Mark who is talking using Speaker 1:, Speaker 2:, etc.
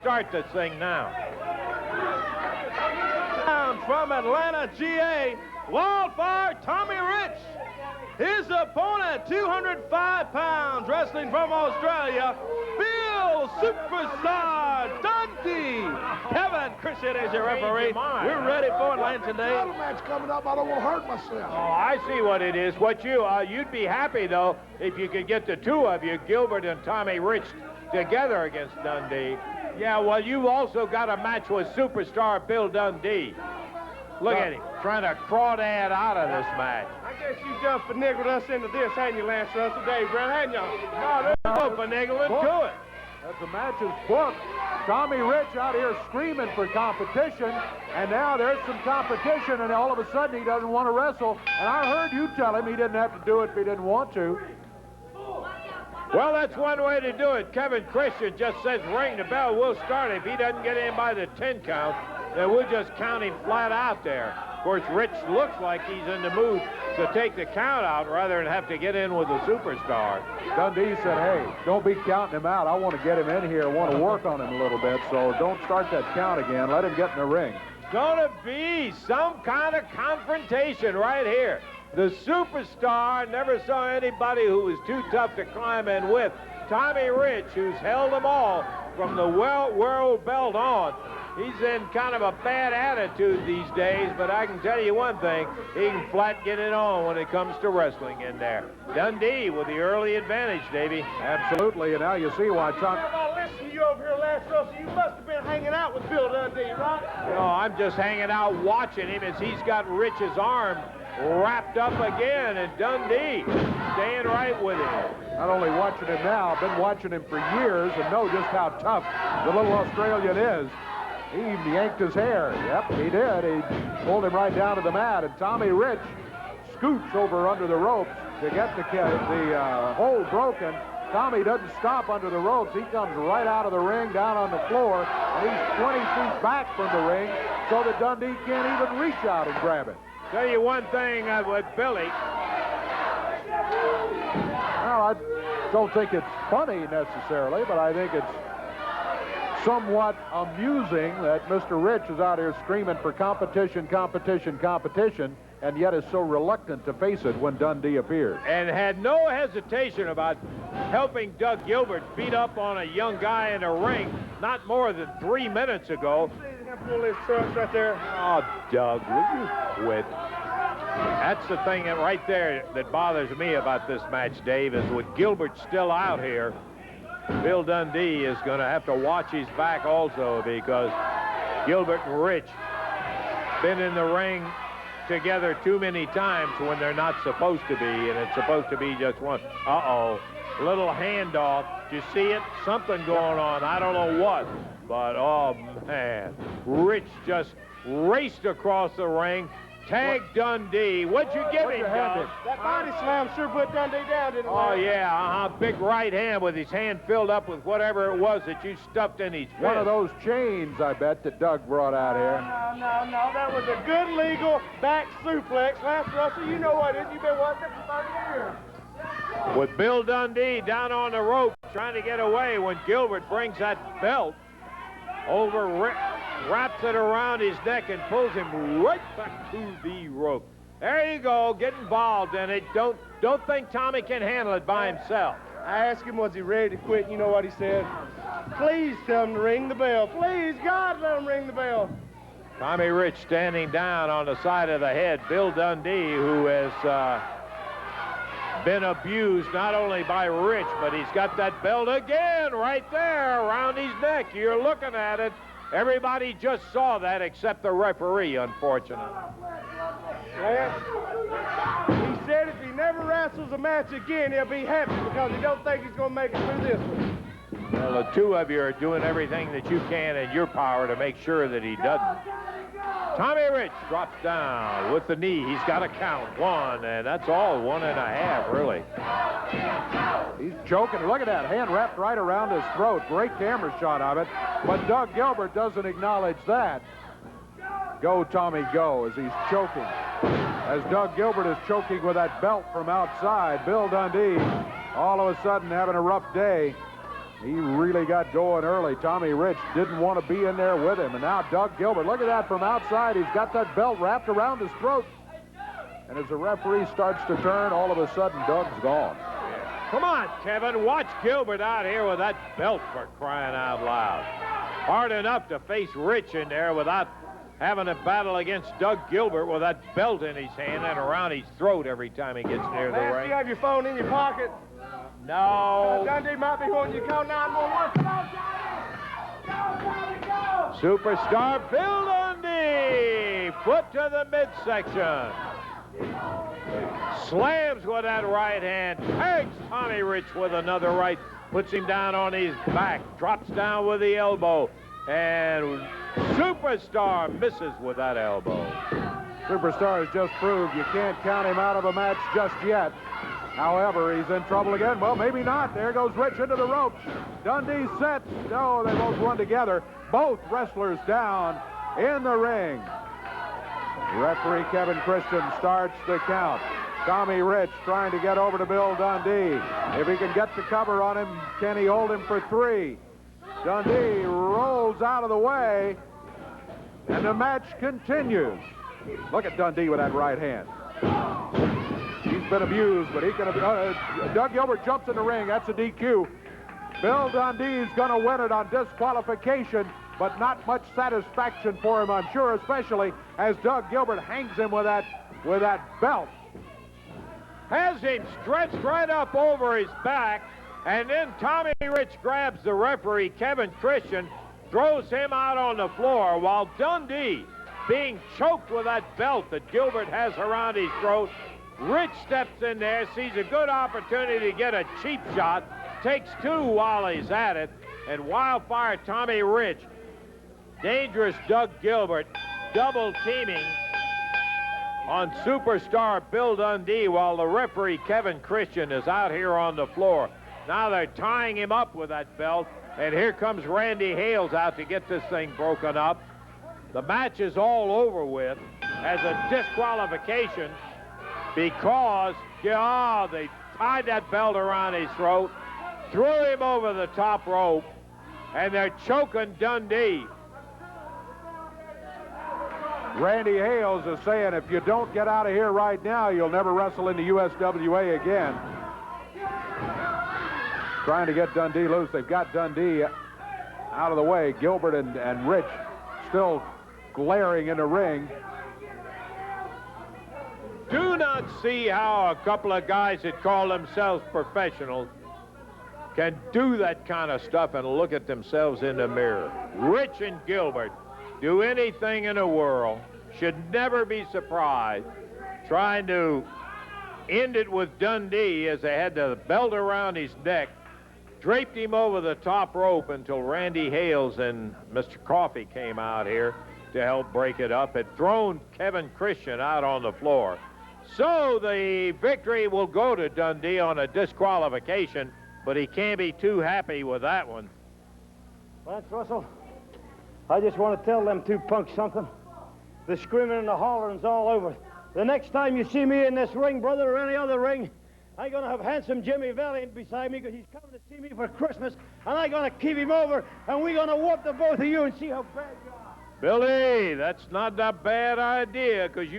Speaker 1: start this thing now.
Speaker 2: From Atlanta, GA, Wildfire Tommy Rich. His opponent, 205 pounds, wrestling from Australia, Bill Superstar Dundee. Kevin Christian is your referee. We're ready for it, Lansing Day.
Speaker 3: Title match coming up. I don't want to hurt myself.
Speaker 1: Oh, I see what it is. What you'd be happy, though, if you could get the two of you, Gilbert and Tommy Rich, together against Dundee. Yeah, well, you've also got a match with Superstar Bill Dundee. Look at him, trying to crawdad out of this match.
Speaker 2: I guess you just finagled us into this, hadn't you, Lance Russell, Dave Brown, hadn't you?
Speaker 1: No, there's no finagling to it.
Speaker 4: As the match is booked, Tommy Rich out here screaming for competition, and now there's some competition, and all of a sudden he doesn't want to wrestle. And I heard you tell him he didn't have to do it if he didn't want to.
Speaker 1: Well, that's one way to do it. Kevin Christian just says ring the bell, we'll start. If he doesn't get in by the 10 count, then we'll just count him flat out there. Of course, Rich looks like he's in the mood to take the count out rather than have to get in with the Superstar.
Speaker 4: Dundee said, hey, don't be counting him out. I want to get him in here. I want to work on him a little bit, so don't start that count again. Let him get in the ring.
Speaker 1: Gonna be some kind of confrontation right here. The Superstar never saw anybody who was too tough to climb in with. Tommy Rich, who's held them all from the world belt on. He's in kind of a bad attitude these days, but I can tell you one thing, he can flat get it on when it comes to wrestling in there. Dundee with the early advantage, Davey.
Speaker 4: Absolutely, and now you see why Tommy...
Speaker 2: Listen to you over here, Lance Russell. You must have been hanging out with Bill Dundee, right?
Speaker 1: No, I'm just hanging out watching him as he's got Rich's arm wrapped up again, and Dundee staying right with him.
Speaker 4: Not only watching him now, been watching him for years and know just how tough the little Australian is. He even yanked his hair. Yep, he did. He pulled him right down to the mat, and Tommy Rich scoots over under the ropes to get the hold broken. Tommy doesn't stop under the ropes. He comes right out of the ring, down on the floor, and he's 20 feet back from the ring so that Dundee can't even reach out and grab it.
Speaker 1: Tell you one thing with Billy.
Speaker 4: Well, I don't think it's funny necessarily, but I think it's somewhat amusing that Mr. Rich is out here screaming for competition, competition, competition, and yet is so reluctant to face it when Dundee appears.
Speaker 1: And had no hesitation about helping Doug Gilbert beat up on a young guy in a ring not more than 3 minutes ago.
Speaker 2: Pull his trunks right there.
Speaker 1: Oh, Doug, will you quit? That's the thing right there that bothers me about this match, Dave, is with Gilbert still out here, Bill Dundee is going to have to watch his back also, because Gilbert and Rich been in the ring together too many times when they're not supposed to be, and it's supposed to be just one. Uh-oh, little handoff. Do you see it? Something going on. I don't know what, but oh man, Rich just raced across the ring. Tag Dundee. What'd you give him, Doug?
Speaker 2: That body slam sure put Dundee down, didn't it?
Speaker 1: Oh, yeah, big right hand with his hand filled up with whatever it was that you stuffed in his fist.
Speaker 4: One of those chains, I bet, that Doug brought out here.
Speaker 2: No. That was a good legal back suplex. Lance Russell, you know what it is. You've been watching it for 30 years.
Speaker 1: With Bill Dundee down on the rope trying to get away when Gilbert brings that belt over Rick. Wraps it around his neck and pulls him right back to the rope. There you go, get involved in it. Don't think Tommy can handle it by himself.
Speaker 2: I asked him, was he ready to quit? You know what he said? Please tell him to ring the bell. Please, God, let him ring the bell.
Speaker 1: Tommy Rich standing down on the side of the head. Bill Dundee, who has been abused not only by Rich, but he's got that belt again right there around his neck. You're looking at it. Everybody just saw that except the referee, unfortunately.
Speaker 2: He said if he never wrestles a match again, he'll be happy because he don't think he's going to make it through this one.
Speaker 1: Well, the two of you are doing everything that you can in your power to make sure that he doesn't. Tommy Rich drops down with the knee. He's got to count 1, and that's all, 1.5, really.
Speaker 4: He's choking. Look at that, hand wrapped right around his throat. Great camera shot of it, but Doug Gilbert doesn't acknowledge that. Go, Tommy, go, as he's choking. As Doug Gilbert is choking with that belt from outside, Bill Dundee, all of a sudden having a rough day. He really got going early. Tommy Rich didn't want to be in there with him. And now Doug Gilbert, look at that from outside. He's got that belt wrapped around his throat. And as the referee starts to turn, all of a sudden, Doug's gone.
Speaker 1: Come on, Kevin. Watch Gilbert out here with that belt, for crying out loud. Hard enough to face Rich in there without having to battle against Doug Gilbert with that belt in his hand and around his throat every time he gets near the
Speaker 2: Lance,
Speaker 1: ring.
Speaker 2: you have your phone in your pocket.
Speaker 1: No.
Speaker 2: Dundee might be wanting you to call 911. Come on, Johnny! Go,
Speaker 1: Superstar Bill Dundee. Foot to the midsection. Slams with that right hand. Tags Tommy Rich with another right. Puts him down on his back. Drops down with the elbow. And Superstar misses with that elbow.
Speaker 4: Superstar has just proved you can't count him out of a match just yet. However, he's in trouble again. Well, maybe not. There goes Rich into the ropes. Dundee sets. No, they both run together. Both wrestlers down in the ring. Referee Kevin Christian starts the count. Tommy Rich trying to get over to Bill Dundee. If he can get the cover on him, can he hold him for 3? Dundee rolls out of the way, and the match continues. Look at Dundee with that right hand. He's been abused, but he can... Doug Gilbert jumps in the ring. That's a DQ. Bill Dundee's going to win it on disqualification, but not much satisfaction for him, I'm sure, especially as Doug Gilbert hangs him with that belt.
Speaker 1: Has him stretched right up over his back, and then Tommy Rich grabs the referee, Kevin Christian, throws him out on the floor, while Dundee, being choked with that belt that Gilbert has around his throat, Rich steps in there, sees a good opportunity to get a cheap shot, takes 2 while he's at it, and Wildfire Tommy Rich, dangerous Doug Gilbert, double teaming on Superstar Bill Dundee while the referee Kevin Christian is out here on the floor. Now they're tying him up with that belt, and here comes Randy Hales out to get this thing broken up. The match is all over with as a disqualification because they tied that belt around his throat, threw him over the top rope, and they're choking Dundee.
Speaker 4: Randy Hales is saying, if you don't get out of here right now, you'll never wrestle in the USWA again. Trying to get Dundee loose. They've got Dundee out of the way. Gilbert and Rich still glaring in the ring.
Speaker 1: Do not see how a couple of guys that call themselves professionals can do that kind of stuff and look at themselves in the mirror. Rich and Gilbert do anything in the world, should never be surprised, trying to end it with Dundee as they had the belt around his neck, draped him over the top rope until Randy Hales and Mr. Coffey came out here to help break it up, had thrown Kevin Christian out on the floor. So the victory will go to Dundee on a disqualification, but he can't be too happy with that one.
Speaker 5: Lance Russell, I just want to tell them 2 punks something. The screaming and the hollering's all over. The next time you see me in this ring, brother, or any other ring, I'm going to have handsome Jimmy Valiant beside me because he's coming to see me for Christmas, and I'm going to keep him over, and we're going to whoop the both of you and see how bad you are.
Speaker 1: Billy, that's not a bad idea, because you